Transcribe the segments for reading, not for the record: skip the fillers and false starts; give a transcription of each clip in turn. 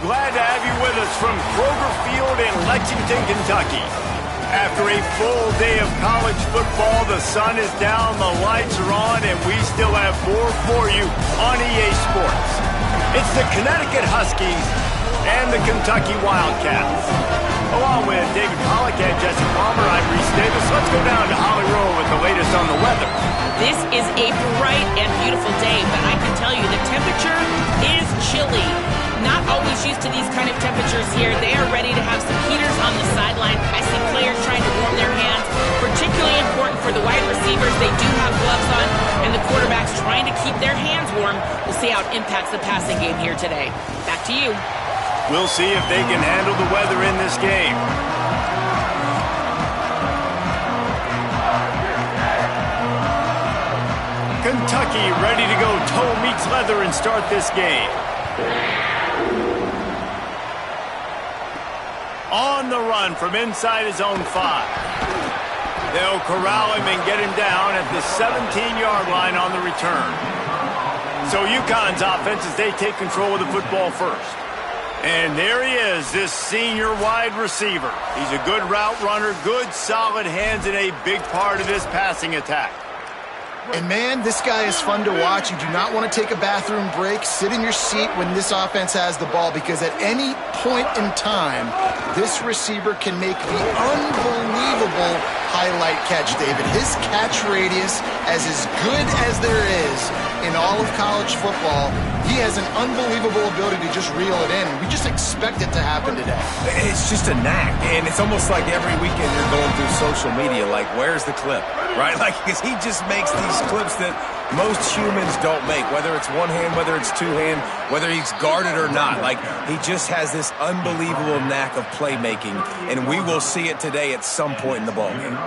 Glad to have you with us from Kroger Field in Lexington, Kentucky. After a full day of college football, the sun is down, the lights are on, and we still have more for you on EA Sports. It's the Connecticut Huskies and the Kentucky Wildcats. Along with David Pollack and Jesse Palmer, I'm Reese Davis. Let's go down to Holly Rowe with the latest on the weather. This is a bright and beautiful day, but I can tell you the temperature is chilly. Not always used to these kind of temperatures here. They are ready to have some heaters on the sideline. I see players trying to warm their hands. Particularly important for the wide receivers. They do have gloves on, and the quarterbacks trying to keep their hands warm. We'll see how it impacts the passing game here today. Back to you. We'll see if they can handle the weather in this game. Kentucky ready to go toe meets leather and start this game. On the run from inside his own 5. They'll corral him and get him down at the 17-yard line on the return. So UConn's offense as they take control of the football first. And there he is, this senior wide receiver. He's a good route runner, good solid hands, and a big part of this passing attack. And man, this guy is fun to watch. You do not want to take a bathroom break. Sit in your seat when this offense has the ball, because at any point in time, this receiver can make the unbelievable highlight catch, David. His catch radius is as good as there is in all of college football. He has an unbelievable ability to just reel it in. We just expect it to happen today. It's just a knack, and it's almost like every weekend you're going through social media, like, where's the clip, right? Like, because he just makes these clips that most humans don't make, whether it's one hand, whether it's two hand, whether he's guarded or not. Like, he just has this unbelievable knack of playmaking, and we will see it today at some point in the ballgame.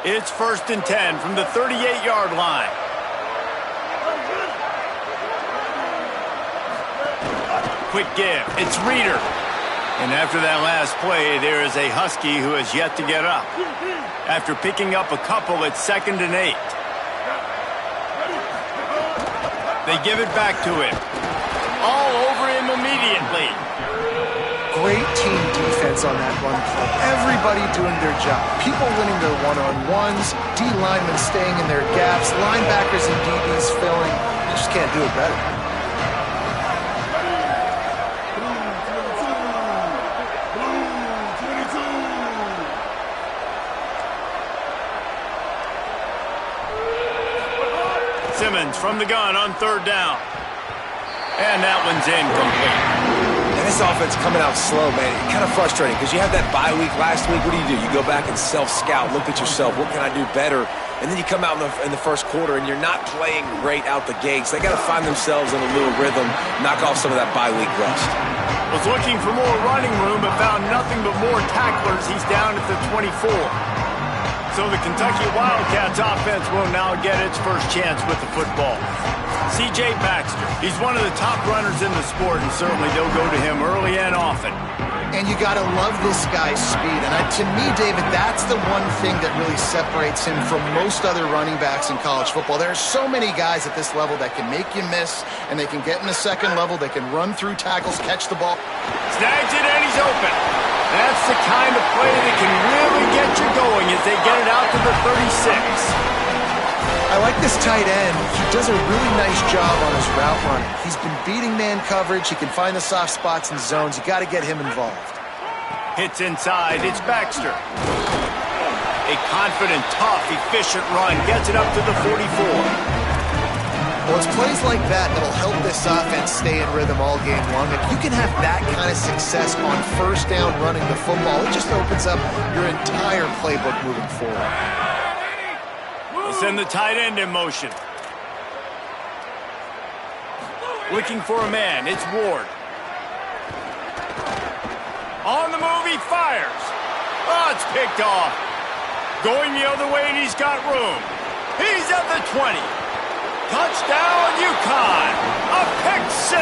It's 1st and 10 from the 38-yard line. Quick give. It's Reeder. And after that last play, there is a Husky who has yet to get up. After picking up a couple, it's 2nd and 8. They give it back to him. All over him immediately. Great team defense on that run play. Everybody doing their job. People winning their one-on-ones, D linemen staying in their gaps, linebackers and DBs filling. You just can't do it better. Simmons from the gun on 3rd down. And that one's incomplete. This offense coming out slow, man. It's kind of frustrating because you had that bye week last week. What do? You go back and self-scout, look at yourself. What can I do better? And then you come out in the first quarter and you're not playing great out the gates. They got to find themselves in a little rhythm, knock off some of that bye week rust. Was looking for more running room but found nothing but more tacklers. He's down at the 24. So the Kentucky Wildcats offense will now get its first chance with the football. C.J. Baxter, he's one of the top runners in the sport, and certainly they'll go to him early and often. And you got to love this guy's speed. And to me, David, that's the one thing that really separates him from most other running backs in college football. There are so many guys at this level that can make you miss, and they can get in the second level. They can run through tackles, catch the ball. Snags it, and he's open. That's the kind of play that can really get you going as they get it out to the 36. I like this tight end. He does a really nice job on his route running. He's been beating man coverage. He can find the soft spots and zones. You got to get him involved. Hits inside. It's Baxter. A confident, tough, efficient run. Gets it up to the 44. Well, it's plays like that that'll help this offense stay in rhythm all game long. If you can have that kind of success on 1st down running the football, it just opens up your entire playbook moving forward. Send the tight end in motion. Looking for a man. It's Ward. On the move, he fires. Oh, it's picked off. Going the other way, and he's got room. He's at the 20. Touchdown, UConn. A pick 6.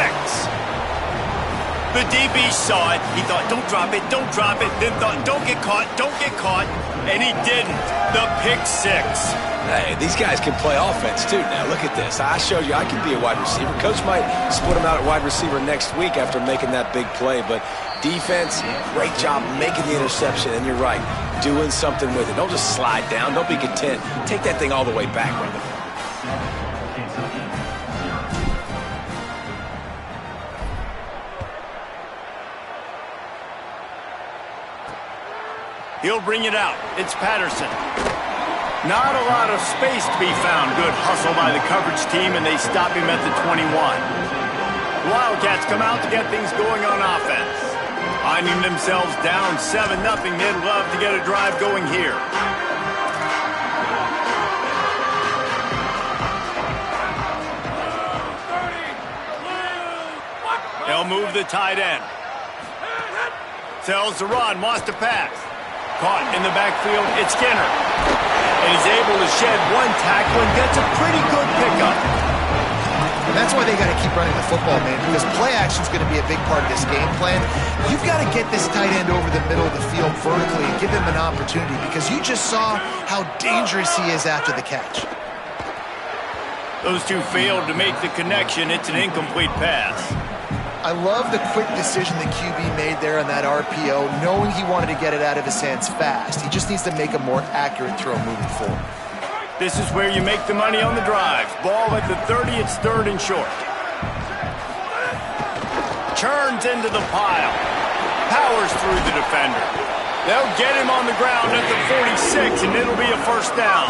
The DB saw it. He thought, don't drop it, don't drop it. Then thought, don't get caught, don't get caught. and he didn't. The pick six. Hey, these guys can play offense, too. Now, look at this. I showed you I can be a wide receiver. Coach might split him out at wide receiver next week after making that big play, but defense, great job making the interception, and you're right, doing something with it. Don't just slide down. Don't be content. Take that thing all the way back, brother. He'll bring it out. It's Patterson. Not a lot of space to be found. Good hustle by the coverage team, and they stop him at the 21. Wildcats come out to get things going on offense. Finding themselves down 7-0, they'd love to get a drive going here. They'll move the tight end. Tells the run, wants to pass. Caught in the backfield, it's Skinner. And he's able to shed one tackle and gets a pretty good pickup. And that's why they got to keep running the football, man, because play action is going to be a big part of this game plan. You've got to get this tight end over the middle of the field vertically and give him an opportunity, because you just saw how dangerous he is after the catch. Those two failed to make the connection. It's an incomplete pass. I love the quick decision the QB made there on that RPO, knowing he wanted to get it out of his hands fast. He just needs to make a more accurate throw moving forward. This is where you make the money on the drive. Ball at the 30, it's 3rd and short. Churns into the pile. Powers through the defender. They'll get him on the ground at the 46, and it'll be a first down.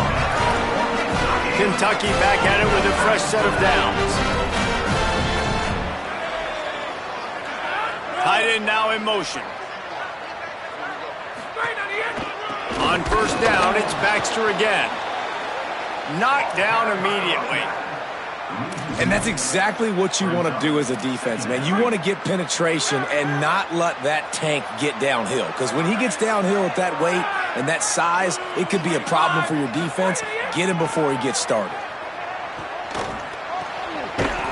Kentucky back at it with a fresh set of downs. Tight end now in motion. On first down, it's Baxter again. Knocked down immediately. And that's exactly what you want to do as a defense, man. You want to get penetration and not let that tank get downhill. Because when he gets downhill at that weight and that size, it could be a problem for your defense. Get him before he gets started.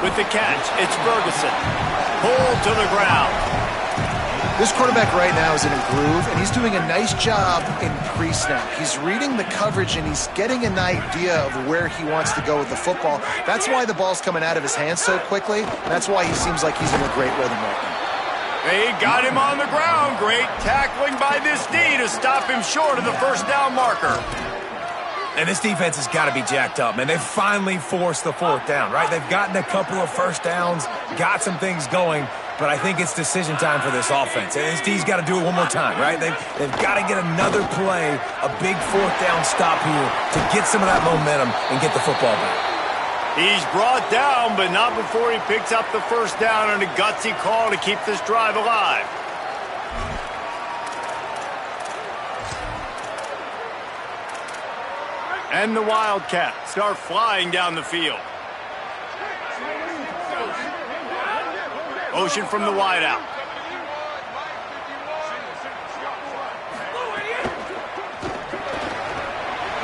With the catch, it's Ferguson. Pulled to the ground. This quarterback right now is in a groove, and he's doing a nice job in pre-snap. He's reading the coverage, and he's getting an idea of where he wants to go with the football. That's why the ball's coming out of his hands so quickly, and that's why he seems like he's in a great rhythm right now. They got him on the ground. Great tackling by this D to stop him short of the first down marker. And this defense has got to be jacked up, man. They've finally forced the 4th down, right? They've gotten a couple of first downs, got some things going, but I think it's decision time for this offense. And this D's got to do it one more time, right? They've got to get another play, a big 4th down stop here to get some of that momentum and get the football back. He's brought down, but not before he picks up the first down on a gutsy call to keep this drive alive. And the Wildcats start flying down the field. Motion from the wideout.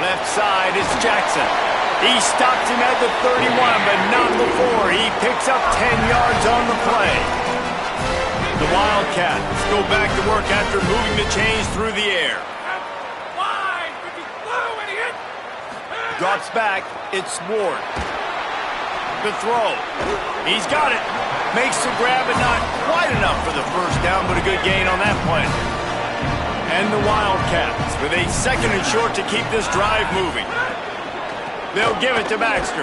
Left side is Jackson. He stops him at the 31, but not before. He picks up 10 yards on the play. The Wildcats go back to work after moving the chains through the air. Drops back, it's Ward. The throw. He's got it. Makes the grab, but not quite enough for the first down, but a good gain on that play. And the Wildcats with a 2nd and short to keep this drive moving. They'll give it to Baxter.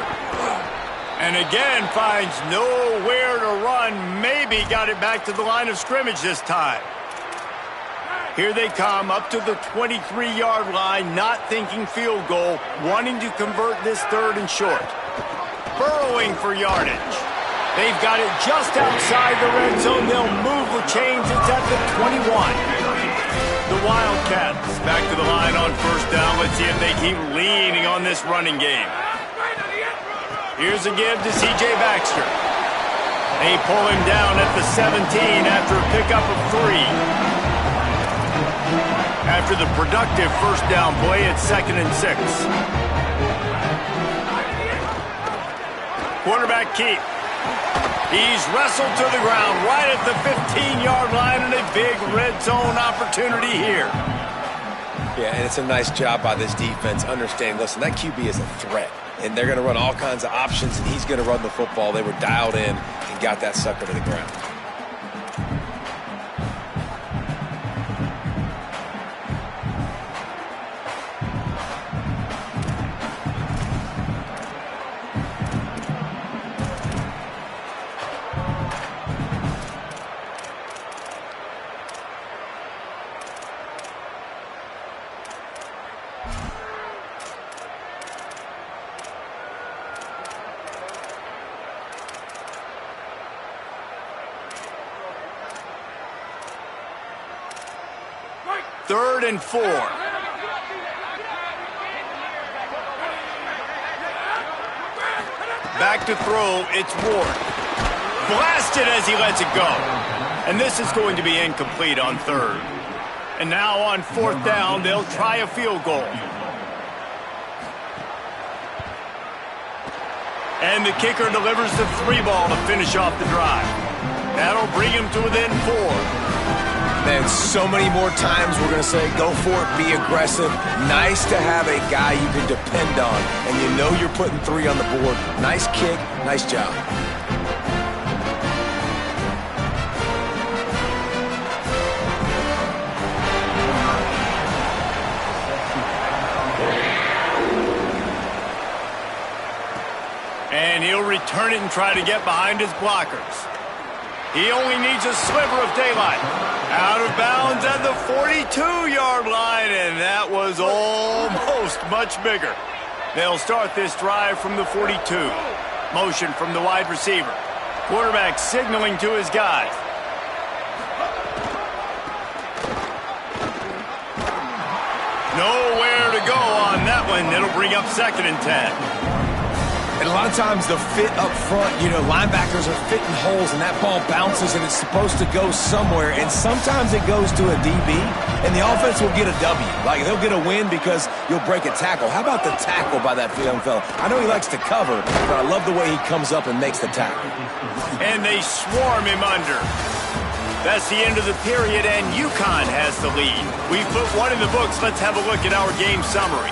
And again finds nowhere to run. Maybe got it back to the line of scrimmage this time. Here they come up to the 23-yard line, not thinking field goal, wanting to convert this 3rd and short. Burrowing for yardage. They've got it just outside the red zone. They'll move the chains. It's at the 21. The Wildcats back to the line on first down. Let's see if they keep leaning on this running game. Here's a give to C.J. Baxter. They pull him down at the 17 after a pickup of 3. After the productive first down play, it's 2nd and 6. Quarterback keep. He's wrestled to the ground right at the 15-yard line and a big red zone opportunity here. Yeah, and it's a nice job by this defense understanding, listen, that QB is a threat, and they're going to run all kinds of options, and he's going to run the football. They were dialed in and got that sucker to the ground. Third and 4. Back to throw, it's Ward. Blasted as he lets it go. And this is going to be incomplete on third. And now on fourth down, they'll try a field goal. And the kicker delivers the 3 ball to finish off the drive. That'll bring him to within 4. Man, so many more times we're going to say, go for it, be aggressive. Nice to have a guy you can depend on, and you know you're putting 3 on the board. Nice kick, nice job. And he'll return it and try to get behind his blockers. He only needs a sliver of daylight. Out of bounds at the 42-yard line, and that was almost much bigger. They'll start this drive from the 42. Motion from the wide receiver. Quarterback signaling to his guys. Nowhere to go on that one. It'll bring up 2nd and 10. And a lot of times the fit up front, you know, linebackers are fitting holes and that ball bounces and it's supposed to go somewhere. And sometimes it goes to a DB and the offense will get a W. Like they'll get a win because you'll break a tackle. How about the tackle by that young fella? I know he likes to cover, but I love the way he comes up and makes the tackle. And they swarm him under. That's the end of the period and UConn has the lead. We put one in the books. Let's have a look at our game summary.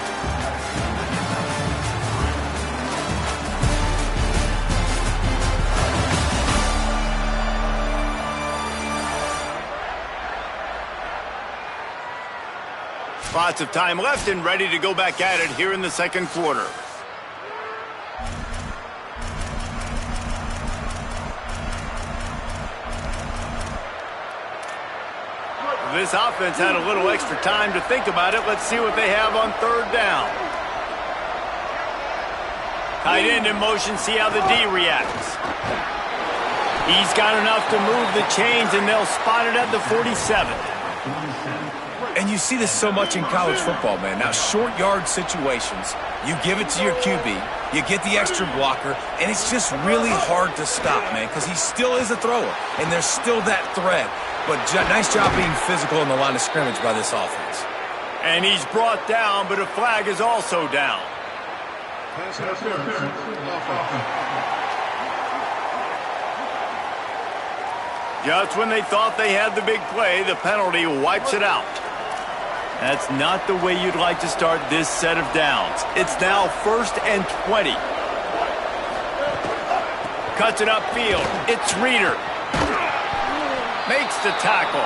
Lots of time left and ready to go back at it here in the second quarter. This offense had a little extra time to think about it. Let's see what they have on third down. Tight end in motion, see how the D reacts. He's got enough to move the chains, and they'll spot it at the 47. And you see this so much in college football, man. Now, short yard situations, you give it to your QB, you get the extra blocker, and it's just really hard to stop, man, because he still is a thrower, and there's still that threat. But nice job being physical in the line of scrimmage by this offense. And he's brought down, but a flag is also down. Just when they thought they had the big play, the penalty wipes it out. That's not the way you'd like to start this set of downs. It's now 1st and 20. Cuts it upfield. It's Reeder. Makes the tackle.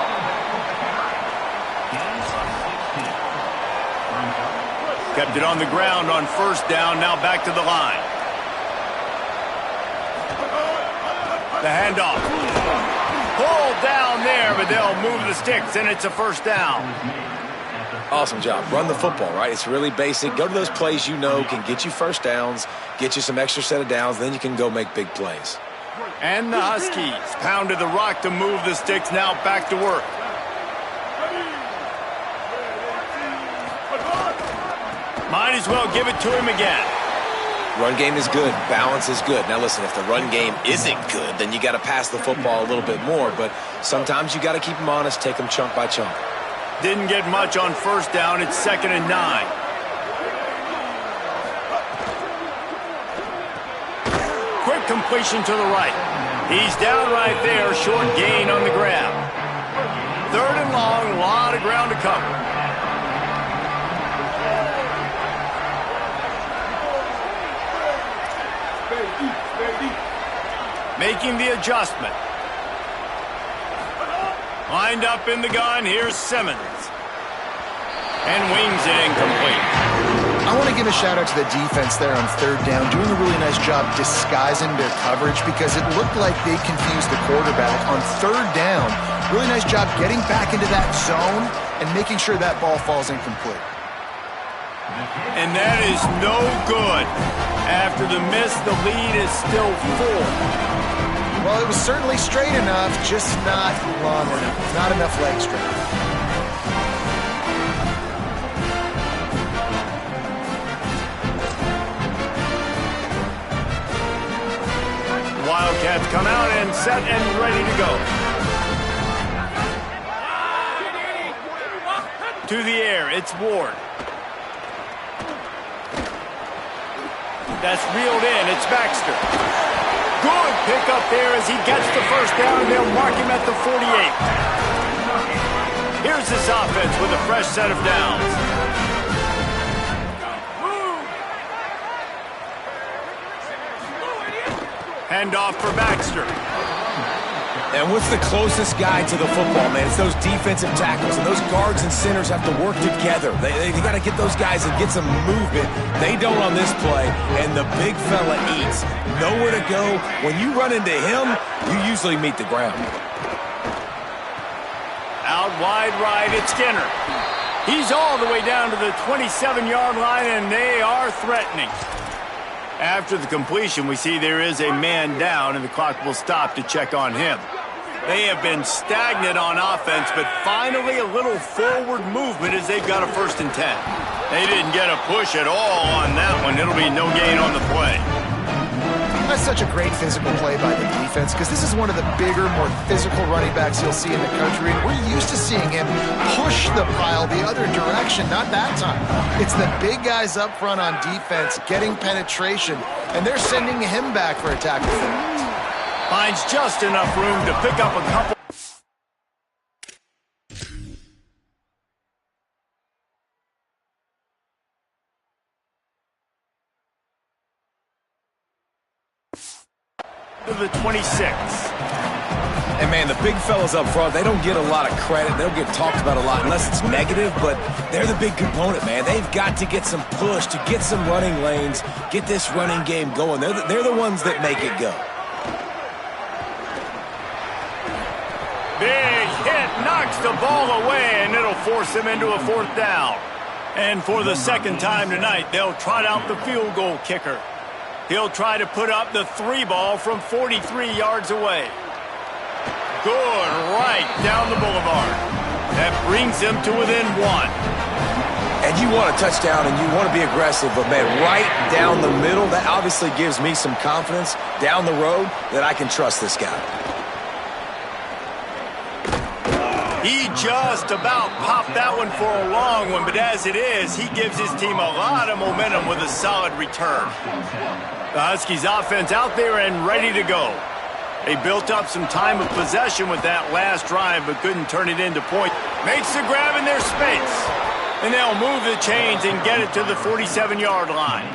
Kept it on the ground on first down. Now back to the line. The handoff. Pulled down there, but they'll move the sticks, and it's a first down. Awesome job. Run the football, right? It's really basic. Go to those plays you know can get you first downs, get you some extra set of downs, then you can go make big plays. And the Huskies pounded the rock to move the sticks. Now back to work. Might as well give it to him again. Run game is good. Balance is good. Now, listen, if the run game isn't good, then you got to pass the football a little bit more. But sometimes you got to keep them honest, take them chunk by chunk. Didn't get much on first down. It's 2nd and 9. Quick completion to the right. He's down right there. Short gain on the grab. 3rd and long. A lot of ground to cover. Making the adjustment. Lined up in the gun, here's Simmons. And wings it incomplete. I want to give a shout out to the defense there on third down, doing a really nice job disguising their coverage because it looked like they confused the quarterback on third down. Really nice job getting back into that zone and making sure that ball falls incomplete. And that is no good. After the miss, the lead is still 4. Well, it was certainly straight enough, just not long enough. Not enough leg strength. Wildcats come out and set and ready to go. To the air, it's Ward. That's reeled in, it's Baxter. Good pickup there as he gets the first down, and they'll mark him at the 48. Here's this offense with a fresh set of downs. Handoff for Baxter. And what's the closest guy to the football, man? It's those defensive tackles, and those guards and centers have to work together. They got to get those guys and get some movement. They don't on this play, and the big fella eats. Nowhere to go. When you run into him, you usually meet the ground. Out wide right, it's Skinner. He's all the way down to the 27-yard line, and they are threatening. After the completion, we see there is a man down, and the clock will stop to check on him. They have been stagnant on offense, but finally a little forward movement as they've got a 1st and 10. They didn't get a push at all on that one. It'll be no gain on the play. That's such a great physical play by the defense because this is one of the bigger, more physical running backs you'll see in the country, and we're used to seeing him push the pile the other direction. Not that time. It's the big guys up front on defense getting penetration, and they're sending him back for a tackle. Finds just enough room to pick up a couple. To the 26. And, man, the big fellas up front, they don't get a lot of credit. They don't get talked about a lot unless it's negative, but they're the big component, man. They've got to get some push, to get some running lanes, get this running game going. They're the ones that make it go. Big hit, knocks the ball away, and it'll force him into a 4th down. And for the second time tonight, they'll trot out the field goal kicker. He'll try to put up the 3 ball from 43 yards away. Good, right down the boulevard. That brings him to within 1. And you want a touchdown and you want to be aggressive, but, man, right down the middle, that obviously gives me some confidence down the road that I can trust this guy. He just about popped that one for a long one, but as it is, he gives his team a lot of momentum with a solid return. The Huskies offense out there and ready to go. They built up some time of possession with that last drive, but couldn't turn it into point. Makes the grab in their space. And they'll move the chains and get it to the 47-yard line.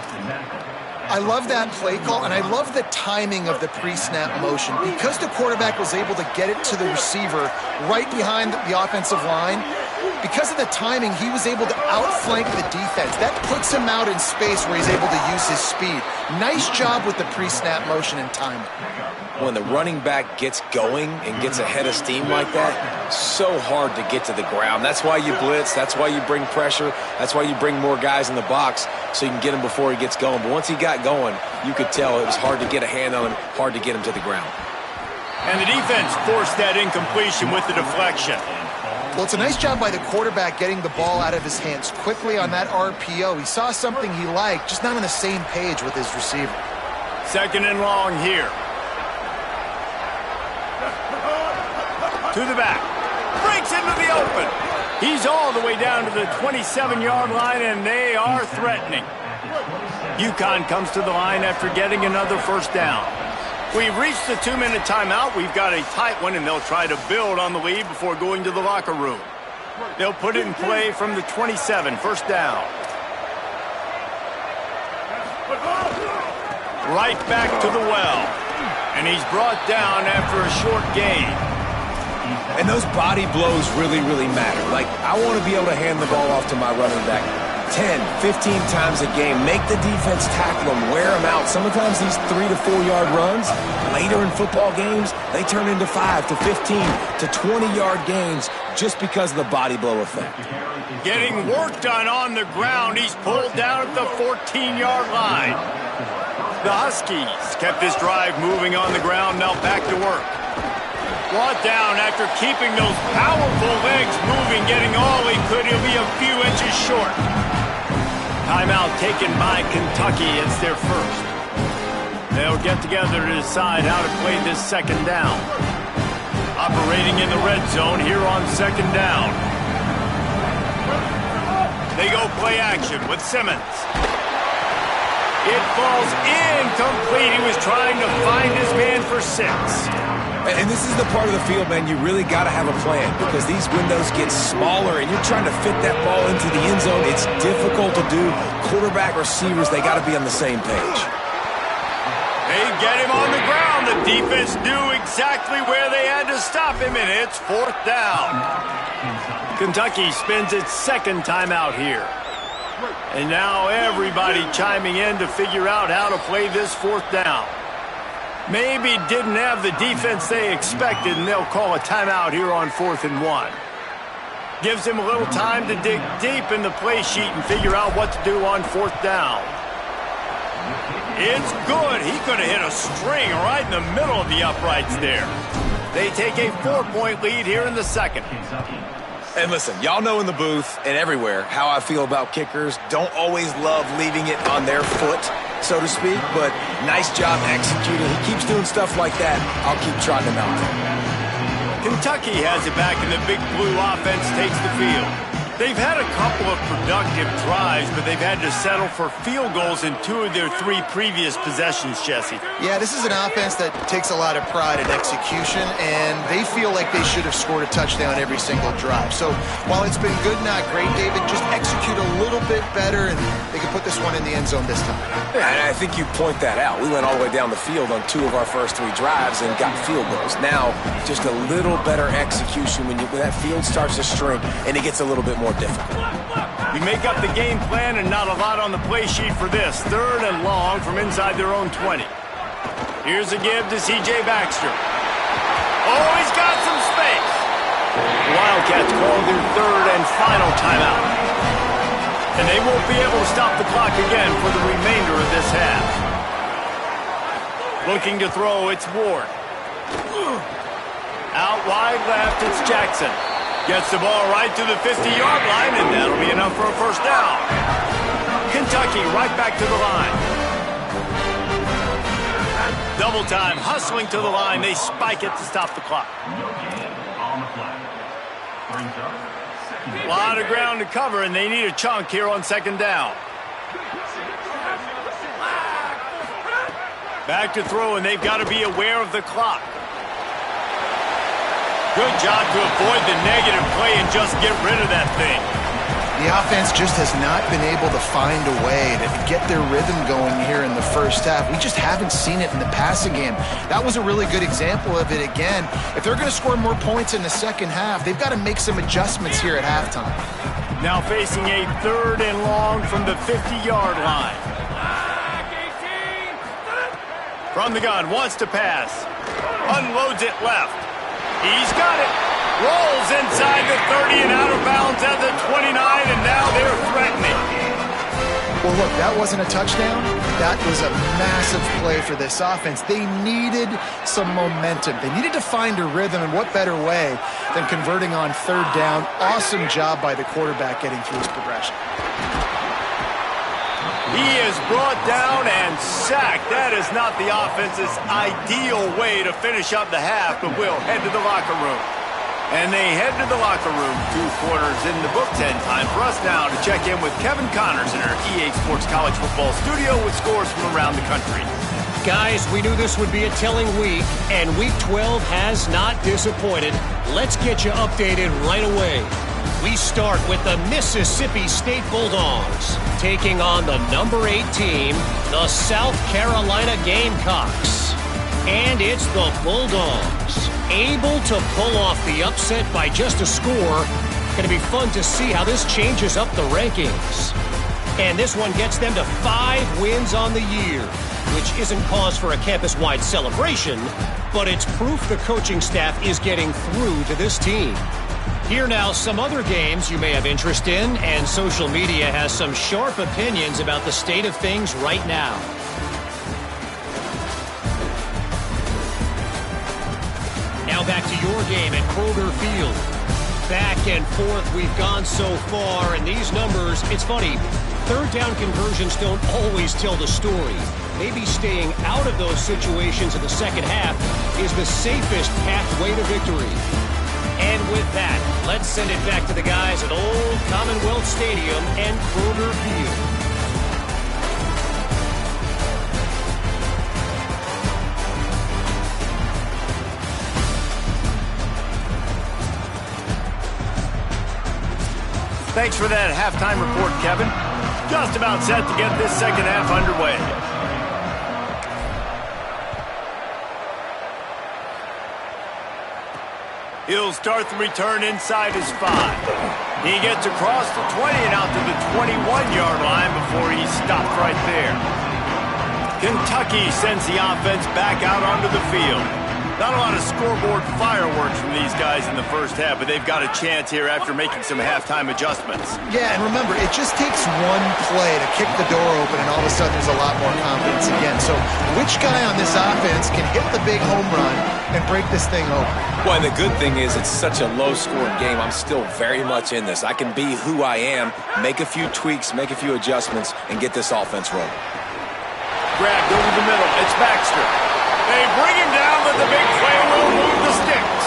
I love that play call, and I love the timing of the pre-snap motion. Because the quarterback was able to get it to the receiver right behind the offensive line, because of the timing, he was able to outflank the defense. That puts him out in space where he's able to use his speed. Nice job with the pre-snap motion and timing. When the running back gets going and gets ahead of steam like that, so hard to get to the ground. That's why you blitz. That's why you bring pressure. That's why you bring more guys in the box so you can get him before he gets going. But once he got going, you could tell it was hard to get a hand on him, hard to get him to the ground. And the defense forced that incompletion with the deflection. Well, it's a nice job by the quarterback getting the ball out of his hands quickly on that RPO. He saw something he liked, just not on the same page with his receiver. 2nd and long here. To the back. Breaks into the open. He's all the way down to the 27-yard line, and they are threatening. UConn comes to the line after getting another 1st down. We've reached the 2-minute timeout. We've got a tight one, and they'll try to build on the lead before going to the locker room. They'll put it in play from the 27, 1st down. Right back to the well. And he's brought down after a short gain. And those body blows really, really matter. Like, I want to be able to hand the ball off to my running back 10, 15 times a game. Make the defense tackle them, wear them out. Sometimes these 3 to 4 yard runs, later in football games, they turn into 5 to 15 to 20 yard gains just because of the body blow effect. Getting work done on the ground. He's pulled down at the 14-yard line. The Huskies kept this drive moving on the ground. Now back to work. Brought down after keeping those powerful legs moving, getting all he could. He'll be a few inches short. Timeout taken by Kentucky. It's their first. They'll get together to decide how to play this second down. Operating in the red zone here on second down. They go play action with Simmons. It falls incomplete. He was trying to find his man for 6. And this is the part of the field, man, you really got to have a plan because these windows get smaller and you're trying to fit that ball into the end zone. It's difficult to do. Quarterback, receivers, they got to be on the same page. They get him on the ground. The defense knew exactly where they had to stop him, and it's 4th down. Kentucky spends its second timeout here. And now everybody chiming in to figure out how to play this 4th down. Maybe didn't have the defense they expected, and they'll call a timeout here on 4th and 1. Gives him a little time to dig deep in the play sheet and figure out what to do on 4th down. It's good. He could have hit a string right in the middle of the uprights there. They take a 4-point lead here in the second. And listen, y'all know in the booth and everywhere how I feel about kickers. Don't always love leaving it on their foot, so to speak, but nice job executing. He keeps doing stuff like that. I'll keep trotting him out there. Kentucky has it back, and the Big Blue offense takes the field. They've had a couple of productive drives, but they've had to settle for field goals in 2 of their 3 previous possessions, Jesse. Yeah, this is an offense that takes a lot of pride in execution, and they feel like they should have scored a touchdown every single drive. So while it's been good, not great, David, just execute a little bit better, and they can put this one in the end zone this time. Yeah, and I think you point that out. We went all the way down the field on 2 of our first 3 drives and got field goals. Now, just a little better execution when that field starts to shrink and it gets a little bit more difficult. You make up the game plan and not a lot on the play sheet for this. 3rd and long from inside their own 20. Here's a give to C.J. Baxter. Oh, he's got some space. The Wildcats call their 3rd and final timeout. And they won't be able to stop the clock again for the remainder of this half. Looking to throw, it's Ward. Out wide left, it's Jackson. Gets the ball right to the 50-yard line, and that'll be enough for a first down. Kentucky right back to the line. Double time, hustling to the line. They spike it to stop the clock. A lot of ground to cover, and they need a chunk here on second down. Back to throw, and they've got to be aware of the clock. Good job to avoid the negative play and just get rid of that thing. The offense just has not been able to find a way to get their rhythm going here in the first half. We just haven't seen it in the passing game. That was a really good example of it again. If they're going to score more points in the second half, they've got to make some adjustments here at halftime. Now facing a 3rd and long from the 50-yard line. From the gun, wants to pass. Unloads it left. He's got it. Rolls inside the 30 and out of bounds at the 29, and now they're threatening. Well, look, that wasn't a touchdown. That was a massive play for this offense. They needed some momentum. They needed to find a rhythm, and what better way than converting on 3rd down. Awesome job by the quarterback getting through his progression. He is brought down and sacked. That is not the offense's ideal way to finish up the half, but we'll head to the locker room. And they head to the locker room. 2 quarters in the books, and time for us now to check in with Kevin Connors in our EA Sports College Football studio with scores from around the country. Guys, we knew this would be a telling week, and Week 12 has not disappointed. Let's get you updated right away. We start with the Mississippi State Bulldogs taking on the number 8 team, the South Carolina Gamecocks. And it's the Bulldogs, able to pull off the upset by just a score. Going to be fun to see how this changes up the rankings. And this one gets them to 5 wins on the year, which isn't cause for a campus-wide celebration, but it's proof the coaching staff is getting through to this team. Here now, some other games you may have interest in, and social media has some sharp opinions about the state of things right now. Now back to your game at Kroger Field. Back and forth we've gone so far, and these numbers, it's funny, third down conversions don't always tell the story. Maybe staying out of those situations in the second half is the safest pathway to victory. And with that, let's send it back to the guys at Old Commonwealth Stadium and Kroger Field. Thanks for that halftime report, Kevin. Just about set to get this second half underway. He'll start the return inside his 5. He gets across the 20 and out to the 21-yard line before he's stopped right there. Kentucky sends the offense back out onto the field. Not a lot of scoreboard fireworks from these guys in the first half, but they've got a chance here after making some halftime adjustments. Yeah, and remember, it just takes one play to kick the door open, and all of a sudden there's a lot more confidence again. So which guy on this offense can hit the big home run and break this thing open? Well, and the good thing is it's such a low-scoring game. I'm still very much in this. I can be who I am, make a few tweaks, make a few adjustments, and get this offense rolling. Grabbed over the middle. It's Baxter. They bring him down, but the big play will move the sticks.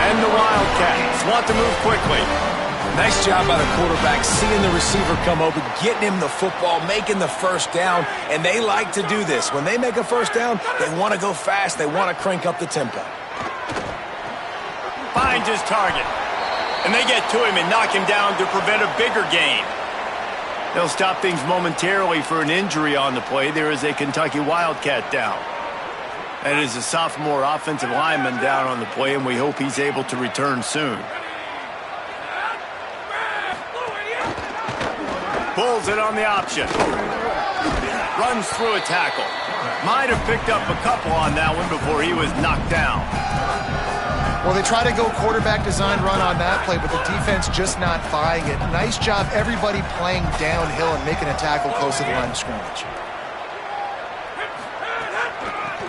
And the Wildcats want to move quickly. Nice job by the quarterback, seeing the receiver come open, getting him the football, making the first down, and they like to do this. When they make a first down, they want to go fast. They want to crank up the tempo. Finds his target. And they get to him and knock him down to prevent a bigger gain. They'll stop things momentarily for an injury on the play. There is a Kentucky Wildcat down. That is a sophomore offensive lineman down on the play, and we hope he's able to return soon. Pulls it on the option. Runs through a tackle. Might have picked up a couple on that one before he was knocked down. Well, they try to go quarterback design run on that play, but the defense just not buying it. Nice job, everybody playing downhill and making a tackle close to the line of scrimmage.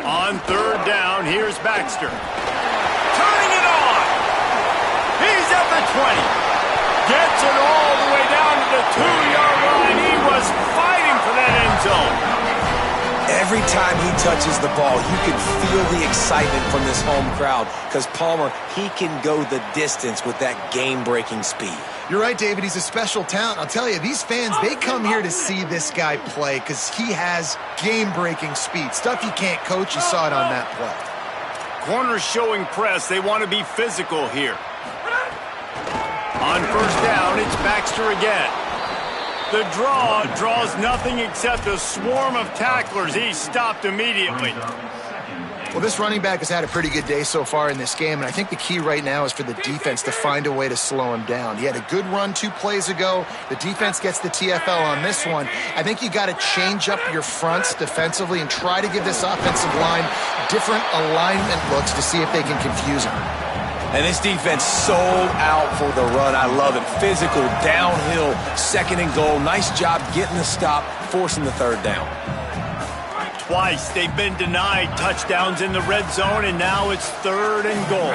On third down, here's Baxter. Turning it on. He's at the 20. Gets it all the way down to the 2-yard line. He was fighting for that end zone. Every time he touches the ball, you can feel the excitement from this home crowd because Palmer, he can go the distance with that game-breaking speed. You're right, David. He's a special talent. I'll tell you, these fans, they come here to see this guy play because he has game-breaking speed. Stuff you can't coach. You saw it on that play. Corners showing press. They want to be physical here. On first down, it's Baxter again. The draw draws nothing except a swarm of tacklers. He's stopped immediately. Well, this running back has had a pretty good day so far in this game, and I think the key right now is for the defense to find a way to slow him down. He had a good run 2 plays ago. The defense gets the TFL on this one. I think you got to change up your fronts defensively and try to give this offensive line different alignment looks to see if they can confuse him. And this defense sold out for the run. I love it. Physical, downhill, second and goal. Nice job getting the stop, forcing the third down. Twice they've been denied touchdowns in the red zone, and now it's third and goal.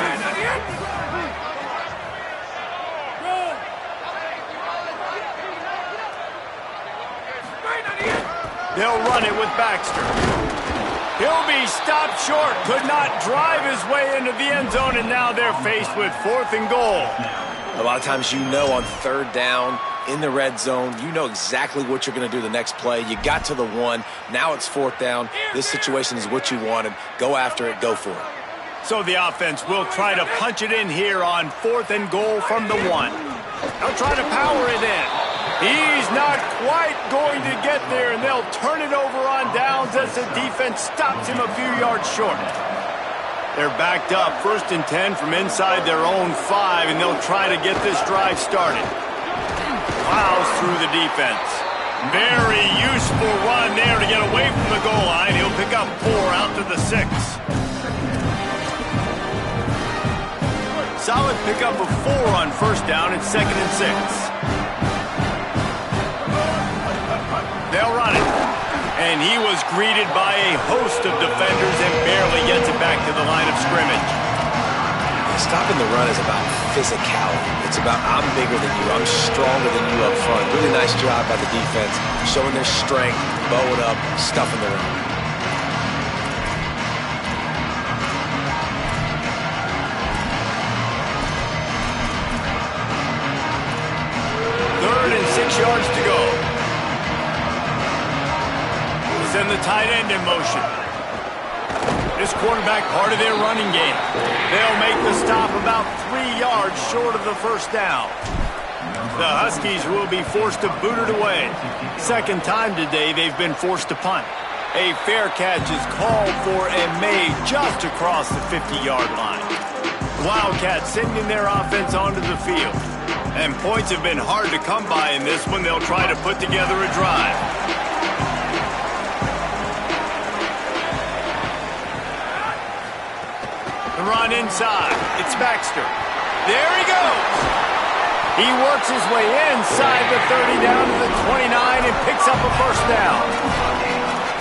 They'll run it with Baxter. He'll be stopped short, could not drive his way into the end zone, and now they're faced with 4th and goal. A lot of times you know on third down, in the red zone, you know exactly what you're going to do the next play. You got to the 1, now it's 4th down. This situation is what you wanted. Go after it, go for it. So the offense will try to punch it in here on 4th and goal from the 1. They'll try to power it in. He's not quite going to get there, and they'll turn it over on downs as the defense stops him a few yards short. They're backed up 1st and 10 from inside their own 5, and they'll try to get this drive started. Plows through the defense. Very useful run there to get away from the goal line. He'll pick up 4 out to the 6. Solid pickup of 4 on 1st down and 2nd and 6. They'll run it. And he was greeted by a host of defenders and barely gets it back to the line of scrimmage. Stopping the run is about physicality. It's about I'm bigger than you, I'm stronger than you up front. Really nice job by the defense, showing their strength, bowing up, stuffing the run. 3rd and 6 yards to go. Send the tight end in motion. This quarterback part of their running game. They'll make the stop about 3 yards short of the 1st down. The Huskies will be forced to boot it away. 2nd time today they've been forced to punt. A fair catch is called for and made just across the 50-yard line. Wildcats sending their offense onto the field. And points have been hard to come by in this one. They'll try to put together a drive. The run inside. It's Baxter. There he goes. He works his way inside the 30 down to the 29 and picks up a 1st down.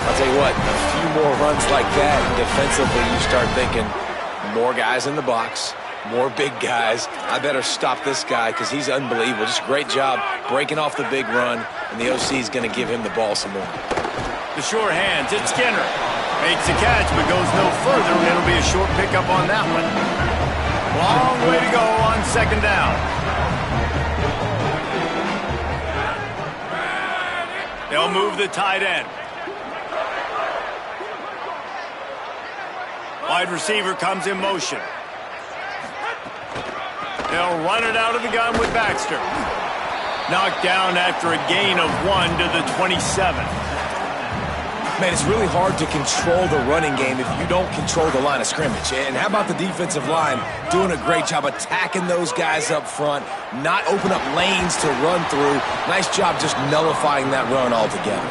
I'll tell you what, a few more runs like that, and defensively you start thinking, more guys in the box, more big guys. I better stop this guy because he's unbelievable. Just a great job breaking off the big run, and the OC is going to give him the ball some more. The sure hands, it's Skinner. Makes the catch, but goes no further, and it'll be a short pickup on that one. Long way to go on 2nd down. They'll move the tight end. Wide receiver comes in motion. They'll run it out of the gun with Baxter. Knocked down after a gain of 1 to the 27. Man, it's really hard to control the running game if you don't control the line of scrimmage. And how about the defensive line doing a great job attacking those guys up front, not open up lanes to run through. Nice job just nullifying that run altogether.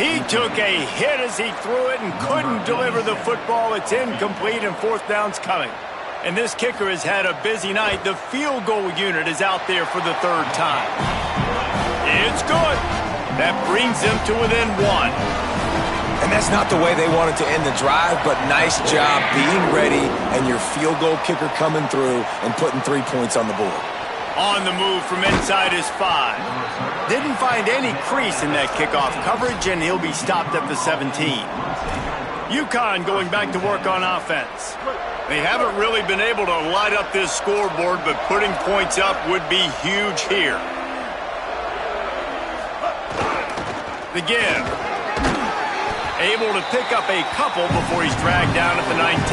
He took a hit as he threw it and couldn't deliver the football. It's incomplete and 4th down's coming. And this kicker has had a busy night. The field goal unit is out there for the 3rd time. It's good. That brings them to within 1. And that's not the way they wanted to end the drive, but nice job being ready and your field goal kicker coming through and putting 3 points on the board. On the move from inside his 5. Didn't find any crease in that kickoff coverage, and he'll be stopped at the 17. UConn going back to work on offense. They haven't really been able to light up this scoreboard, but putting points up would be huge here. The give. Able to pick up a couple before he's dragged down at the 19.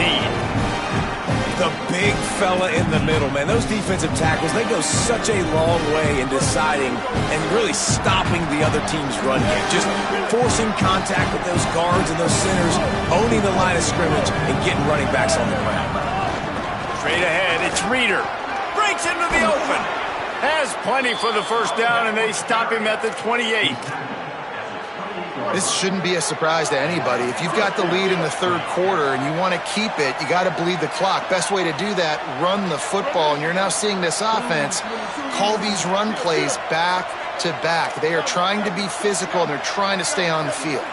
The big fella in the middle, man. Those defensive tackles, they go such a long way in deciding and really stopping the other team's run game. Just forcing contact with those guards and those centers, owning the line of scrimmage, and getting running backs on the ground. Straight ahead, it's Reeder. Breaks into the open. Has plenty for the 1st down, and they stop him at the 28. This shouldn't be a surprise to anybody. If you've got the lead in the 3rd quarter and you want to keep it, you got to bleed the clock. Best way to do that, run the football. And you're now seeing this offense call these run plays back to back. They are trying to be physical, and they're trying to stay on the field.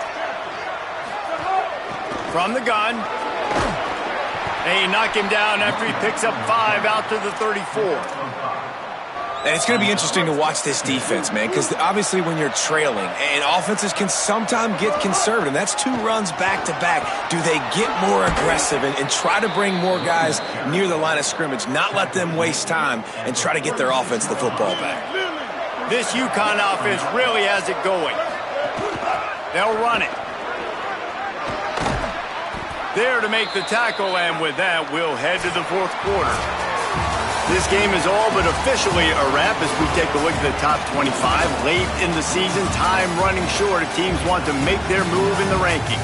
From the gun. They knock him down after he picks up 5 out to the 34. And it's going to be interesting to watch this defense, man, because obviously when you're trailing, and offenses can sometimes get conservative. That's 2 runs back-to-back. Do they get more aggressive and try to bring more guys near the line of scrimmage, not let them waste time, and try to get their offense the football back? This UConn offense really has it going. They'll run it. There to make the tackle, and with that, we'll head to the 4th quarter. This game is all but officially a wrap as we take a look at the top 25. Late in the season, time running short if teams want to make their move in the rankings.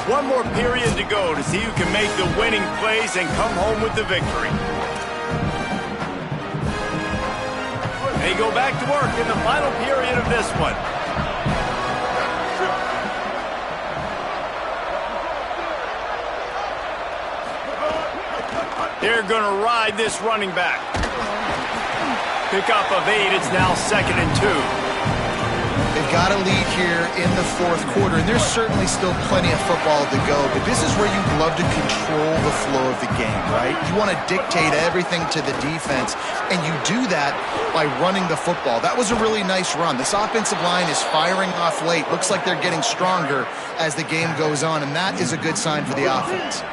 One more period to go to see who can make the winning plays and come home with the victory. They go back to work in the final period of this one. They're going to ride this running back. Pickup of 8. It's now 2nd and 2. They've got a lead here in the fourth quarter, and there's certainly still plenty of football to go, but this is where you'd love to control the flow of the game, right? You want to dictate everything to the defense, and you do that by running the football. That was a really nice run. This offensive line is firing off late. Looks like they're getting stronger as the game goes on, and that is a good sign for the offense.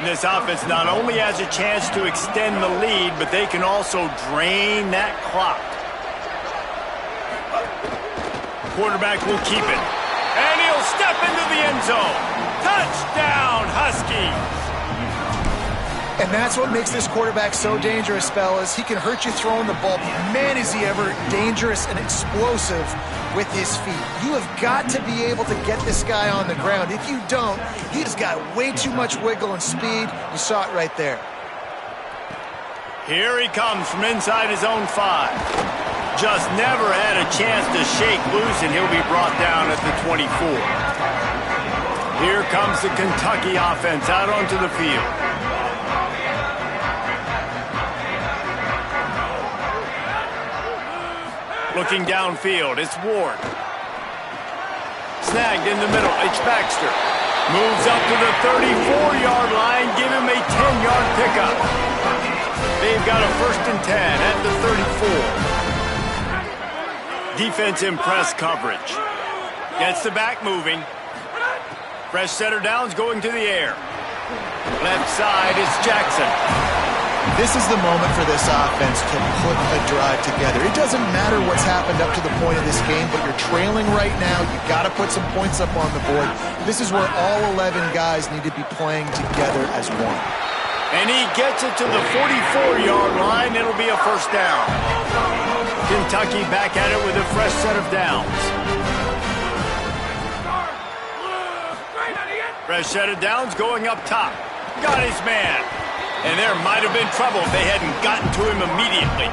This offense not only has a chance to extend the lead, but they can also drain that clock. Quarterback will keep it. And he'll step into the end zone. Touchdown, Huskies! And that's what makes this quarterback so dangerous, fellas. He can hurt you throwing the ball. Man, is he ever dangerous and explosive with his feet. You have got to be able to get this guy on the ground. If you don't, he's got way too much wiggle and speed. You saw it right there. Here he comes from inside his own 5. Just never had a chance to shake loose, and he'll be brought down at the 24. Here comes the Kentucky offense out onto the field. Looking downfield, it's Ward. Snagged in the middle, it's Baxter. Moves up to the 34-yard line, give him a 10-yard pickup. They've got a 1st and 10 at the 34. Defense in press coverage. Gets the back moving. Fresh setter downs going to the air. Left side, it's Jackson. This is the moment for this offense to put a drive together. It doesn't matter what's happened up to the point of this game, but you're trailing right now. You've got to put some points up on the board. This is where all 11 guys need to be playing together as one. And he gets it to the 44-yard line. It'll be a 1st down. Kentucky back at it with a fresh set of downs. Fresh set of downs going up top. Got his man. And there might have been trouble if they hadn't gotten to him immediately.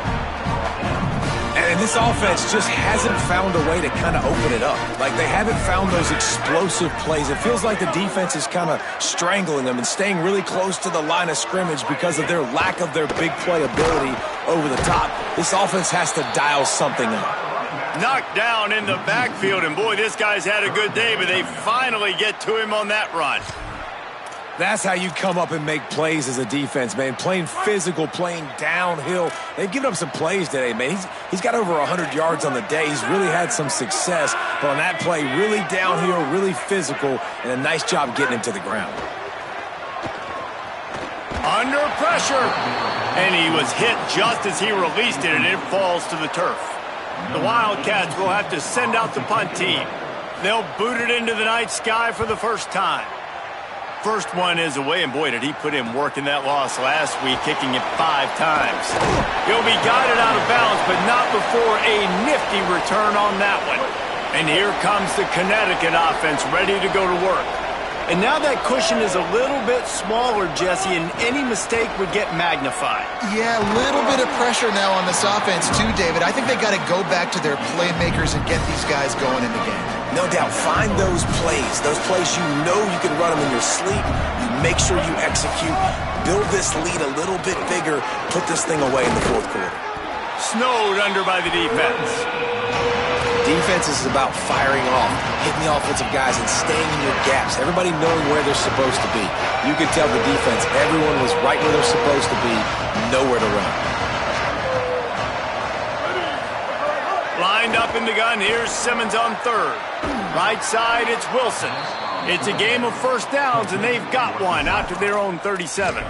And this offense just hasn't found a way to kind of open it up. Like, they haven't found those explosive plays. It feels like the defense is kind of strangling them and staying really close to the line of scrimmage because of their lack of their big play ability over the top. This offense has to dial something up. Knocked down in the backfield, and boy, this guy's had a good day, but they finally get to him on that run. That's how you come up and make plays as a defense, man. Playing physical, playing downhill. They've given up some plays today, man. He's got over 100 yards on the day. He's really had some success. But on that play, really downhill, really physical, and a nice job getting him to the ground. Under pressure. And he was hit just as he released it, and it falls to the turf. The Wildcats will have to send out the punt team. They'll boot it into the night sky for the first time. First one is away, and boy, did he put in work in that loss last week, kicking it 5 times. He'll be guided out of bounds, but not before a nifty return on that one. And here comes the Connecticut offense ready to go to work. And now that cushion is a little bit smaller, Jesse, and any mistake would get magnified. Yeah, a little bit of pressure now on this offense too, David. I think they got to go back to their playmakers and get these guys going in the game. No doubt. Find those plays you know you can run them in your sleep. You make sure you execute. Build this lead a little bit bigger. Put this thing away in the fourth quarter. Snowed under by the defense. Defense is about firing off, hitting the offensive guys, and staying in your gaps. Everybody knowing where they're supposed to be. You could tell the defense, everyone was right where they're supposed to be, nowhere to run. Lined up in the gun, here's Simmons on 3rd. Right side, it's Wilson. It's a game of 1st downs, and they've got one out to their own 37.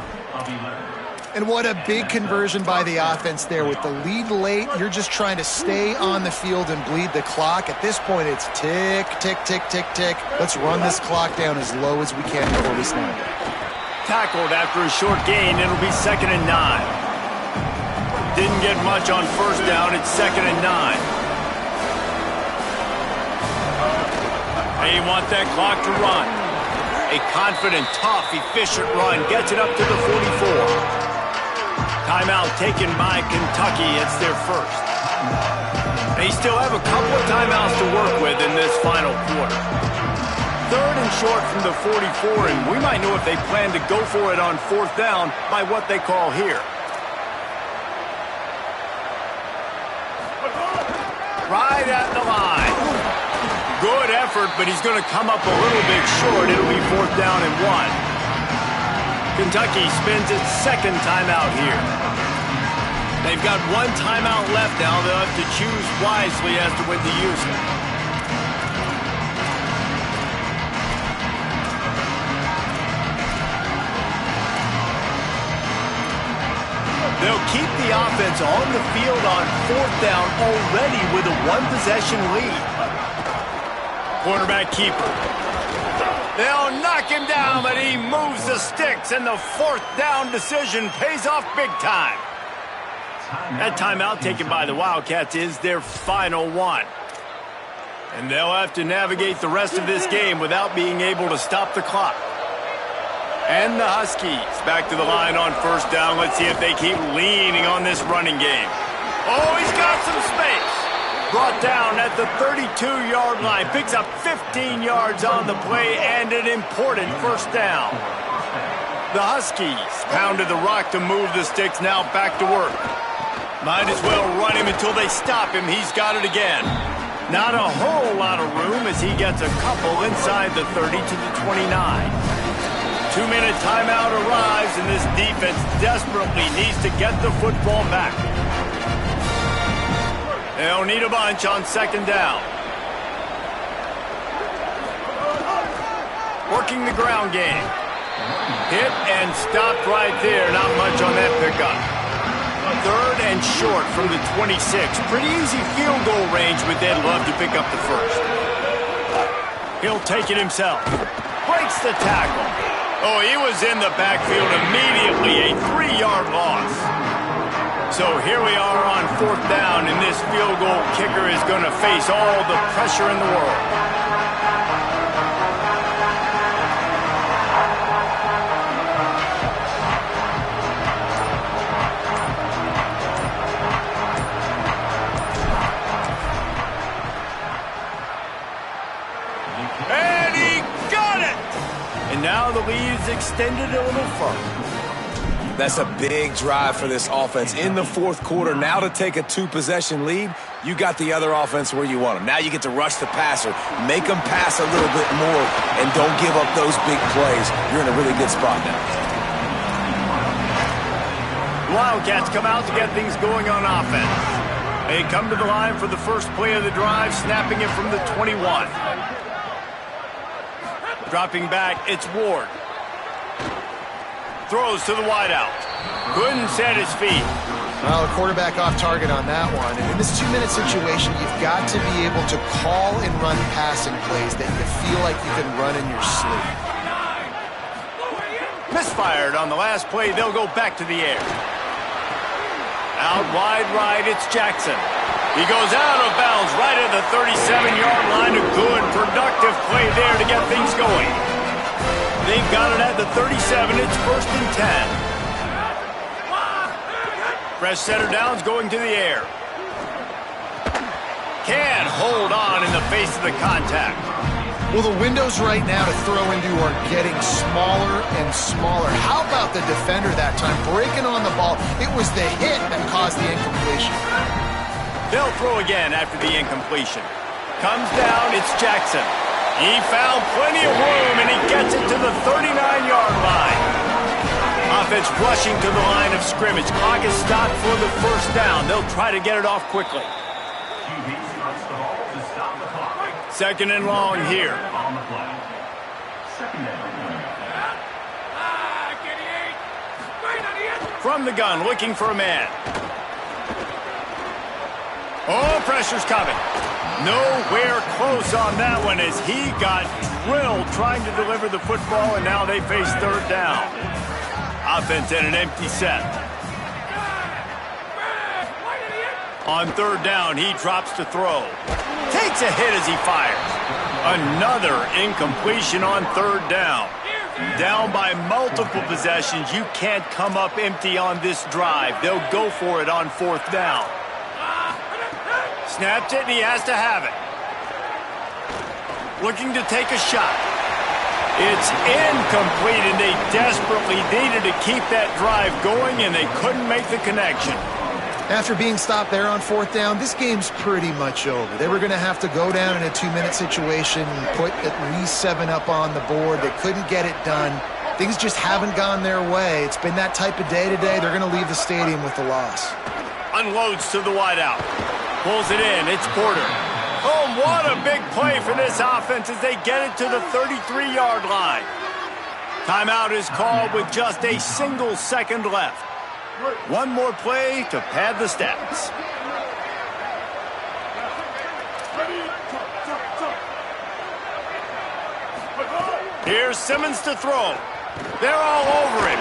And what a big conversion by the offense there. With the lead late, you're just trying to stay on the field and bleed the clock. At this point, it's tick, tick, tick, tick, tick. Let's run this clock down as low as we can before we snap it. Tackled after a short gain. It'll be 2nd and 9. Didn't get much on first down. It's 2nd and 9. They want that clock to run. A confident, tough, efficient run gets it up to the 44. Timeout taken by Kentucky. It's their first. They still have a couple of timeouts to work with in this final quarter. 3rd and short from the 44, and we might know if they plan to go for it on 4th down by what they call here. Right at the line. Good effort, but he's going to come up a little bit short. It'll be 4th down and 1. Kentucky spends its 2nd timeout here. They've got 1 timeout left now. They'll have to choose wisely as to when to use it. They'll keep the offense on the field on 4th down already with a 1-possession lead. Quarterback keeper. They'll knock him down, but he moves the sticks, and the 4th down decision pays off big time. That timeout taken by the Wildcats is their final one. And they'll have to navigate the rest of this game without being able to stop the clock. And the Huskies back to the line on 1st down. Let's see if they keep leaning on this running game. Oh, he's got some space. Brought down at the 32-yard line. Picks up 15 yards on the play and an important 1st down. The Huskies pounded the rock to move the sticks. Now back to work. Might as well run him until they stop him. He's got it again. Not a whole lot of room as he gets a couple inside the 30 to the 29. 2-minute timeout arrives, and this defense desperately needs to get the football back. They'll need a bunch on 2nd down. Working the ground game. Hit and stopped right there. Not much on that pickup. 3rd and short from the 26. Pretty easy field goal range, but they'd love to pick up the 1st. He'll take it himself. Breaks the tackle. Oh, he was in the backfield immediately. A 3-yard loss. So here we are on 4th down, and this field goal kicker is going to face all the pressure in the world. And he got it! And now the lead is extended a little further. That's a big drive for this offense in the 4th quarter. Now to take a 2-possession lead, you got the other offense where you want them. Now you get to rush the passer, make them pass a little bit more, and don't give up those big plays. You're in a really good spot now. Wildcats come out to get things going on offense. They come to the line for the first play of the drive, snapping it from the 21. Dropping back, it's Ward. Throws to the wideout. Couldn't set his feet. Well, a quarterback off target on that one. And in this 2-minute situation, you've got to be able to call and run passing plays that you feel like you can run in your sleep. Misfired on the last play. They'll go back to the air. Out wide right, it's Jackson. He goes out of bounds right at the 37-yard line. A good, productive play there to get things going. They've got it at the 37. It's 1st and 10. Fresh setter downs going to the air. Can't hold on in the face of the contact. Well, the windows right now to throw into are getting smaller and smaller. How about the defender that time breaking on the ball? It was the hit that caused the incompletion. They'll throw again after the incompletion. Comes down, it's Jackson. He found plenty of room, and he gets it to the 39-yard line. Offense rushing to the line of scrimmage. Clock is stopped for the 1st down. They'll try to get it off quickly. 2nd and long here. From the gun, looking for a man. Oh, pressure's coming. Nowhere close on that one as he got drilled trying to deliver the football, and now they face third down. Offense in an empty set. On third down, he drops to throw. Takes a hit as he fires. Another incompletion on third down. Down by multiple possessions. You can't come up empty on this drive. They'll go for it on fourth down. Snapped it, and he has to have it. Looking to take a shot. It's incomplete, and they desperately needed to keep that drive going, and they couldn't make the connection. After being stopped there on fourth down, this game's pretty much over. They were going to have to go down in a 2-minute situation and put at least 7 up on the board. They couldn't get it done. Things just haven't gone their way. It's been that type of day today. They're going to leave the stadium with the loss. Unloads to the wideout. Pulls it in. It's Porter. Oh, what a big play for this offense as they get it to the 33-yard line. Timeout is called with just a single second left. One more play to pad the stats. Here's Simmons to throw. They're all over him.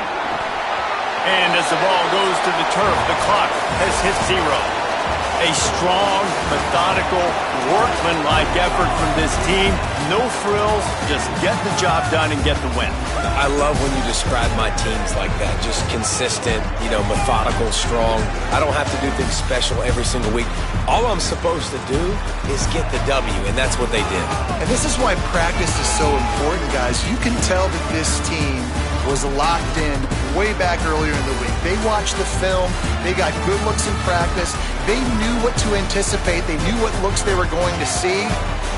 And as the ball goes to the turf, the clock has hit 0. A strong, methodical, workman-like effort from this team. No frills, just get the job done and get the win. I love when you describe my teams like that. Just consistent, methodical, strong. I don't have to do things special every single week. All I'm supposed to do is get the W, and that's what they did. And this is why practice is so important, guys. You can tell that this team was locked in way back earlier in the week. They watched the film. They got good looks in practice. They knew what to anticipate. They knew what looks they were going to see.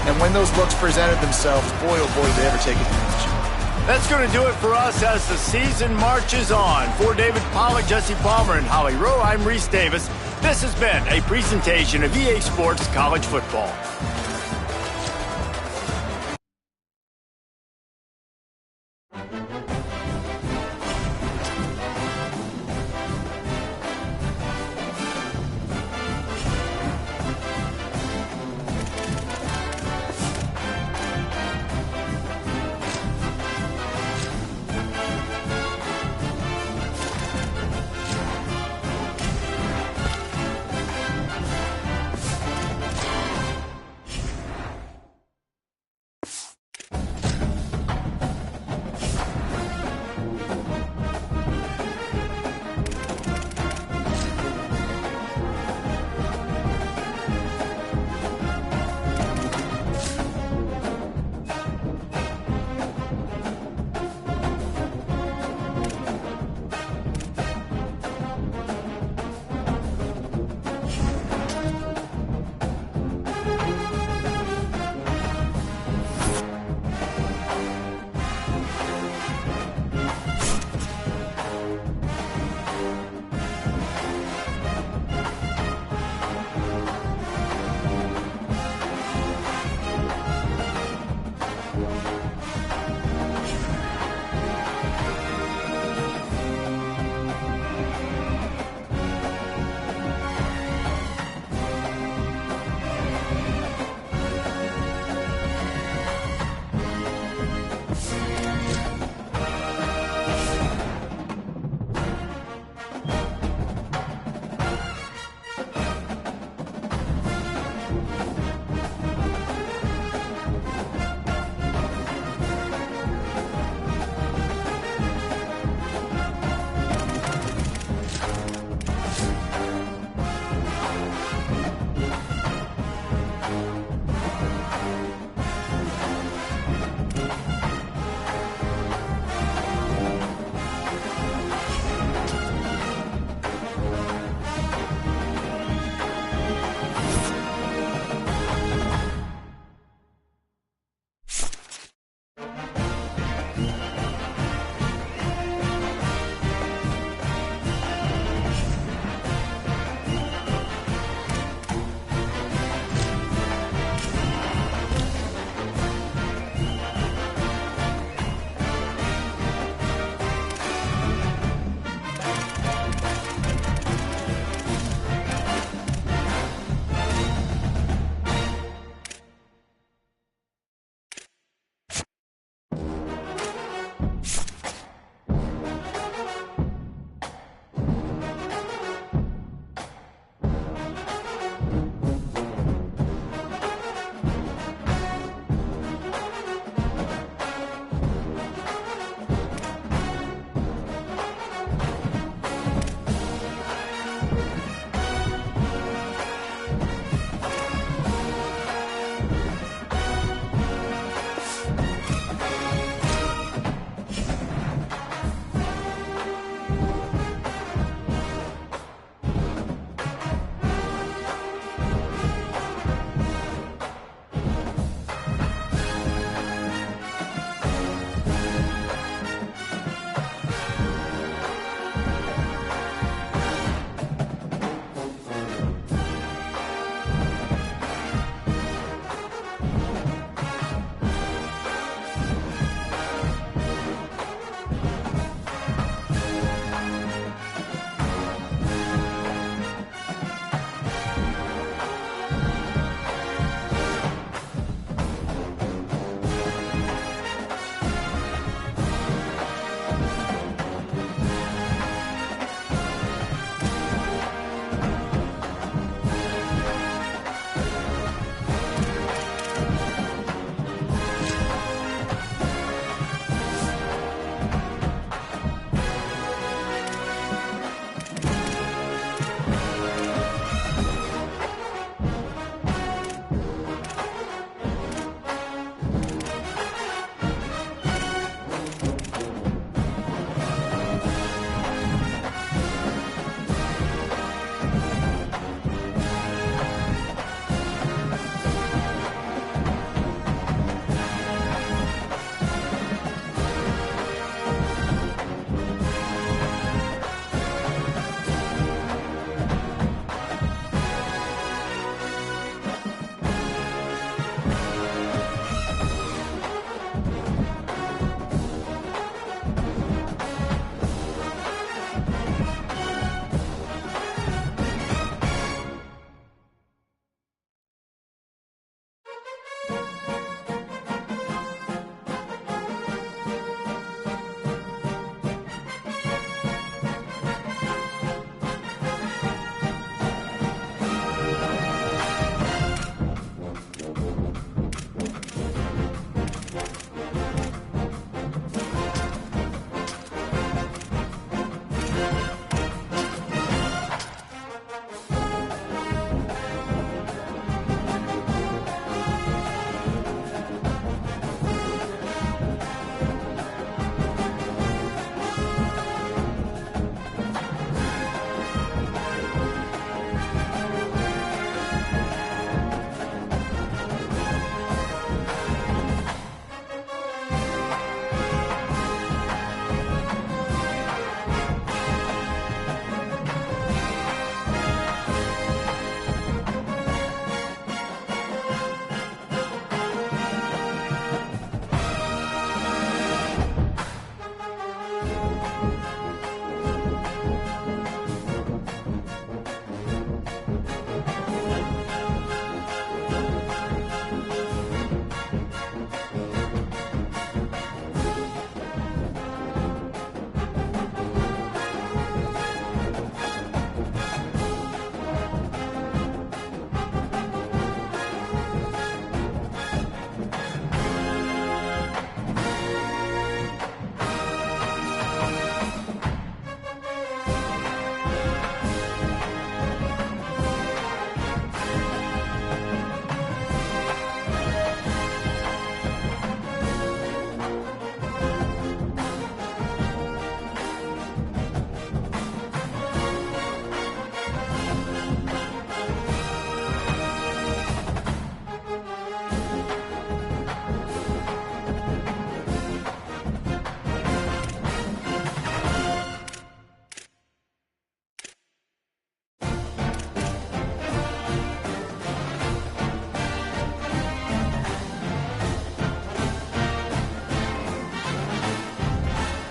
And when those looks presented themselves, boy, oh boy, did they ever take advantage. That's going to do it for us as the season marches on. For David Pollack, Jesse Palmer, and Holly Rowe, I'm Reese Davis. This has been a presentation of EA Sports College Football.